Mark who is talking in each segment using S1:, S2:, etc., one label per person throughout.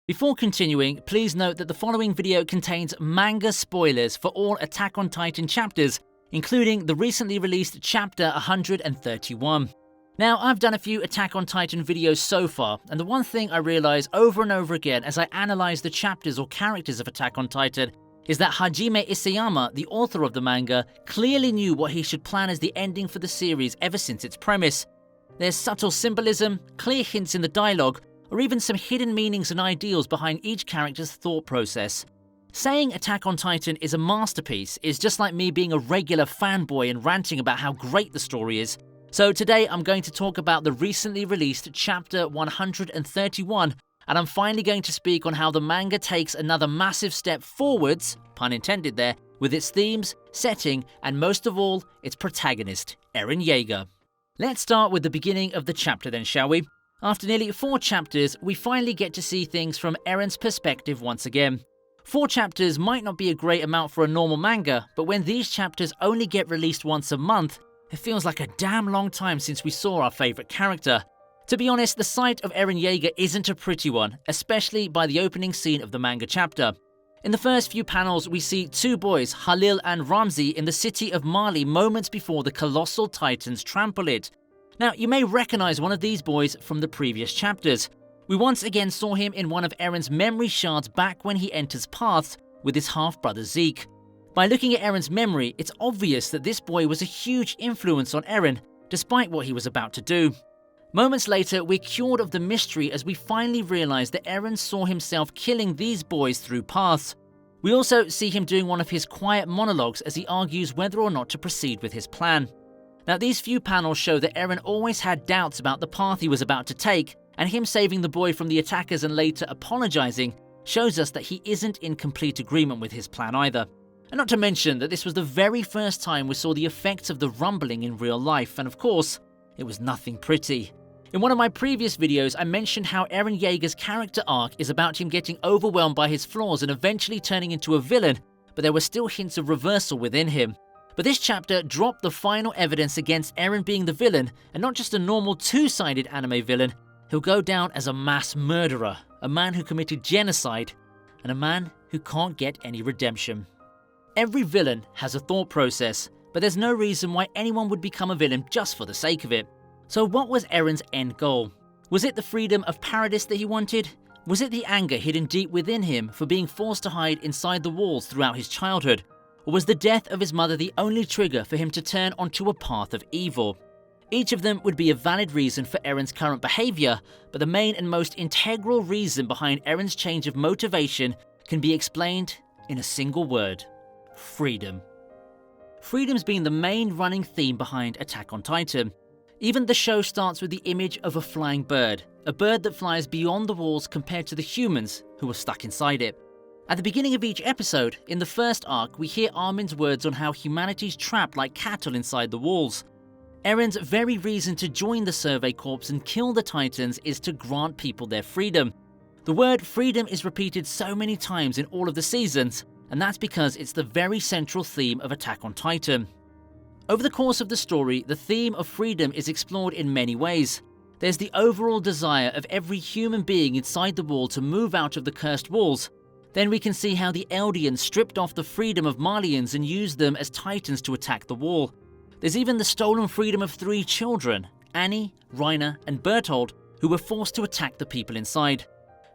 S1: Before continuing, please note that the following video contains manga spoilers for all Attack on Titan chapters, including the recently released chapter 131. Now, I've done a few Attack on Titan videos so far, and the one thing I realize over and over again as I analyze the chapters or characters of Attack on Titan is that Hajime Isayama, the author of the manga, clearly knew what he should plan as the ending for the series ever since its premise. There's subtle symbolism, clear hints in the dialogue, or even some hidden meanings and ideals behind each character's thought process. Saying Attack on Titan is a masterpiece is just like me being a regular fanboy and ranting about how great the story is. So today I'm going to talk about the recently released chapter 131, and I'm finally going to speak on how the manga takes another massive step forwards, pun intended there, with its themes, setting, and most of all, its protagonist, Eren Yeager. Let's start with the beginning of the chapter then, shall we? After nearly 4 chapters, we finally get to see things from Eren's perspective once again. 4 chapters might not be a great amount for a normal manga, but when these chapters only get released once a month, it feels like a damn long time since we saw our favourite character. To be honest, the sight of Eren Yeager isn't a pretty one, especially by the opening scene of the manga chapter. In the first few panels, we see 2 boys, Halil and Ramzi, in the city of Mali moments before the colossal titans trample it. Now, you may recognize one of these boys from the previous chapters. We once again saw him in one of Eren's memory shards back when he enters Paths with his half-brother Zeke. By looking at Eren's memory, it's obvious that this boy was a huge influence on Eren, despite what he was about to do. Moments later, we're cured of the mystery as we finally realize that Eren saw himself killing these boys through Paths. We also see him doing one of his quiet monologues as he argues whether or not to proceed with his plan. Now, these few panels show that Eren always had doubts about the path he was about to take, and him saving the boy from the attackers and later apologizing shows us that he isn't in complete agreement with his plan either. And not to mention that this was the very first time we saw the effects of the rumbling in real life, and of course, it was nothing pretty. In one of my previous videos, I mentioned how Eren Yeager's character arc is about him getting overwhelmed by his flaws and eventually turning into a villain, but there were still hints of reversal within him. But this chapter dropped the final evidence against Eren being the villain, and not just a normal 2-sided anime villain. He'll go down as a mass murderer, a man who committed genocide, and a man who can't get any redemption. Every villain has a thought process, but there's no reason why anyone would become a villain just for the sake of it. So what was Eren's end goal? Was it the freedom of paradise that he wanted? Was it the anger hidden deep within him for being forced to hide inside the walls throughout his childhood? Or was the death of his mother the only trigger for him to turn onto a path of evil? Each of them would be a valid reason for Eren's current behaviour, but the main and most integral reason behind Eren's change of motivation can be explained in a single word: freedom. Freedom's been the main running theme behind Attack on Titan. Even the show starts with the image of a flying bird, a bird that flies beyond the walls compared to the humans who are stuck inside it. At the beginning of each episode, in the first arc, we hear Armin's words on how humanity's trapped like cattle inside the walls. Eren's very reason to join the Survey Corps and kill the Titans is to grant people their freedom. The word freedom is repeated so many times in all of the seasons, and that's because it's the very central theme of Attack on Titan. Over the course of the story, the theme of freedom is explored in many ways. There's the overall desire of every human being inside the wall to move out of the cursed walls. Then we can see how the Eldians stripped off the freedom of Malians and used them as Titans to attack the wall. There's even the stolen freedom of 3 children, Annie, Reiner, and Berthold, who were forced to attack the people inside.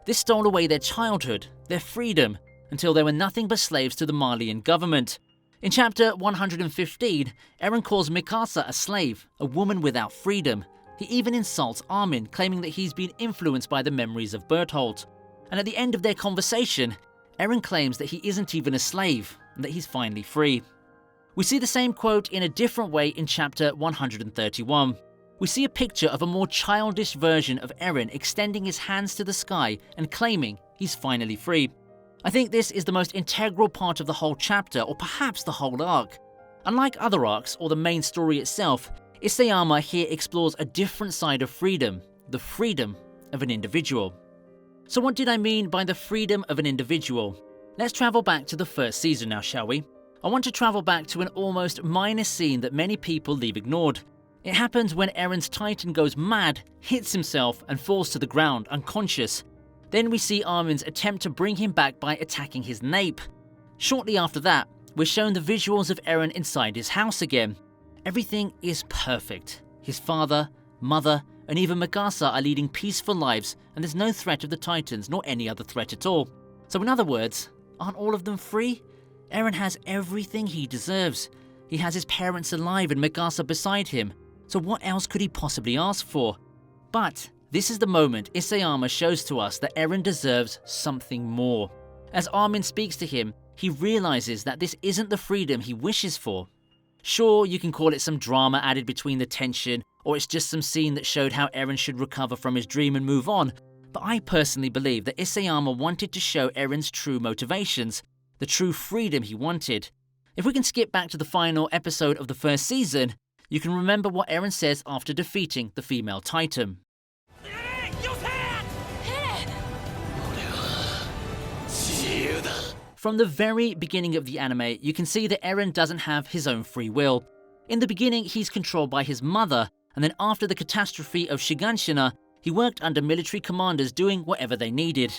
S1: This stole away their childhood, their freedom, until they were nothing but slaves to the Malian government. In chapter 115, Eren calls Mikasa a slave, a woman without freedom. He even insults Armin, claiming that he's been influenced by the memories of Berthold. And at the end of their conversation, Eren claims that he isn't even a slave, and that he's finally free. We see the same quote in a different way in chapter 131. We see a picture of a more childish version of Eren extending his hands to the sky and claiming he's finally free. I think this is the most integral part of the whole chapter, or perhaps the whole arc. Unlike other arcs or the main story itself, Isayama here explores a different side of freedom, the freedom of an individual. So what did I mean by the freedom of an individual? Let's travel back to the first season now, shall we? I want to travel back to an almost minor scene that many people leave ignored. It happens when Eren's Titan goes mad, hits himself, and falls to the ground unconscious. Then we see Armin's attempt to bring him back by attacking his nape. Shortly after that, we're shown the visuals of Eren inside his house again. Everything is perfect. His father, mother, and even Mikasa are leading peaceful lives, and there's no threat of the Titans nor any other threat at all. So in other words, aren't all of them free? Eren has everything he deserves. He has his parents alive and Mikasa beside him. So what else could he possibly ask for? But this is the moment Isayama shows to us that Eren deserves something more. As Armin speaks to him, he realizes that this isn't the freedom he wishes for. Sure, you can call it some drama added between the tension, or it's just some scene that showed how Eren should recover from his dream and move on, but I personally believe that Isayama wanted to show Eren's true motivations, the true freedom he wanted. If we can skip back to the final episode of the first season, you can remember what Eren says after defeating the female Titan. From the very beginning of the anime, you can see that Eren doesn't have his own free will. In the beginning, he's controlled by his mother, and then after the catastrophe of Shiganshina, he worked under military commanders doing whatever they needed.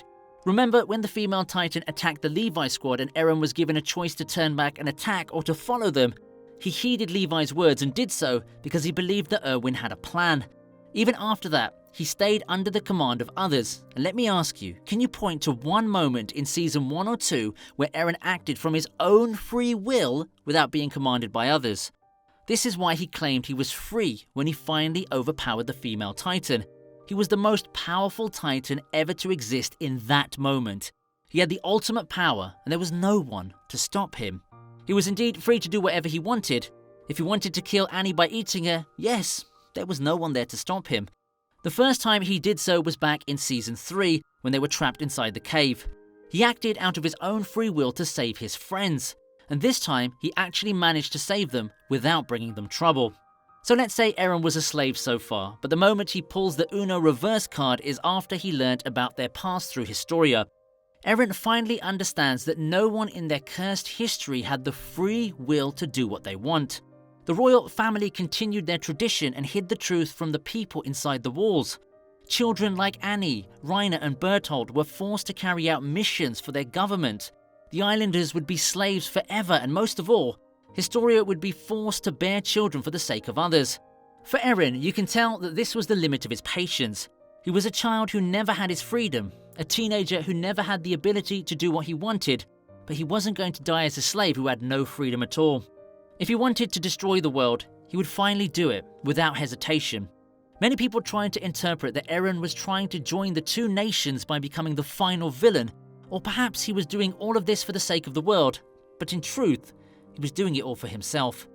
S1: Remember when the female Titan attacked the Levi squad and Eren was given a choice to turn back and attack or to follow them? He heeded Levi's words and did so because he believed that Erwin had a plan. Even after that, he stayed under the command of others. And let me ask you, can you point to one moment in Season 1 or 2 where Eren acted from his own free will without being commanded by others? This is why he claimed he was free when he finally overpowered the female Titan. He was the most powerful Titan ever to exist in that moment. He had the ultimate power and there was no one to stop him. He was indeed free to do whatever he wanted. If he wanted to kill Annie by eating her, yes, there was no one there to stop him. The first time he did so was back in Season 3 when they were trapped inside the cave. He acted out of his own free will to save his friends, and this time he actually managed to save them without bringing them trouble. So let's say Eren was a slave so far, but the moment he pulls the Uno reverse card is after he learnt about their past through Historia. Eren finally understands that no one in their cursed history had the free will to do what they want. The royal family continued their tradition and hid the truth from the people inside the walls. Children like Annie, Reiner and Berthold were forced to carry out missions for their government. The islanders would be slaves forever, and most of all, Historia would be forced to bear children for the sake of others. For Eren, you can tell that this was the limit of his patience. He was a child who never had his freedom, a teenager who never had the ability to do what he wanted, but he wasn't going to die as a slave who had no freedom at all. If he wanted to destroy the world, he would finally do it without hesitation. Many people tried to interpret that Eren was trying to join the two nations by becoming the final villain, or perhaps he was doing all of this for the sake of the world, but in truth, he was doing it all for himself.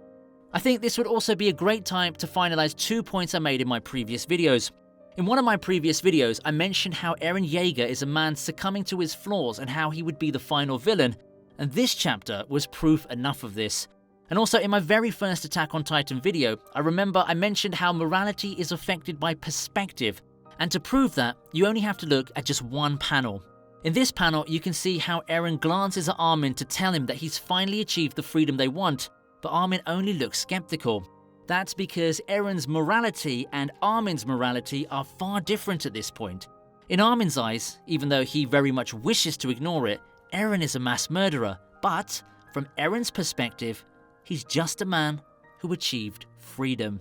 S1: I think this would also be a great time to finalize 2 points I made in my previous videos. In one of my previous videos, I mentioned how Eren Yeager is a man succumbing to his flaws and how he would be the final villain, and this chapter was proof enough of this. And also in my very first Attack on Titan video, I remember I mentioned how morality is affected by perspective, and to prove that, you only have to look at just one panel. In this panel, you can see how Eren glances at Armin to tell him that he's finally achieved the freedom they want, but Armin only looks skeptical. That's because Eren's morality and Armin's morality are far different at this point. In Armin's eyes, even though he very much wishes to ignore it, Eren is a mass murderer, but from Eren's perspective, he's just a man who achieved freedom.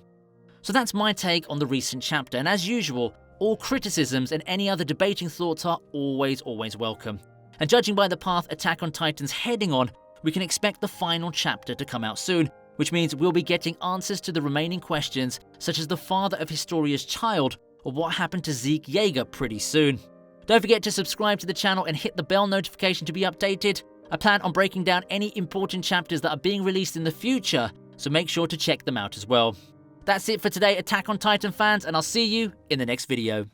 S1: So that's my take on the recent chapter, and as usual, all criticisms and any other debating thoughts are always welcome. And judging by the path Attack on Titan's heading on, we can expect the final chapter to come out soon, which means we'll be getting answers to the remaining questions, such as the father of Historia's child, or what happened to Zeke Yeager pretty soon. Don't forget to subscribe to the channel and hit the bell notification to be updated. I plan on breaking down any important chapters that are being released in the future, so make sure to check them out as well. That's it for today, Attack on Titan fans, and I'll see you in the next video.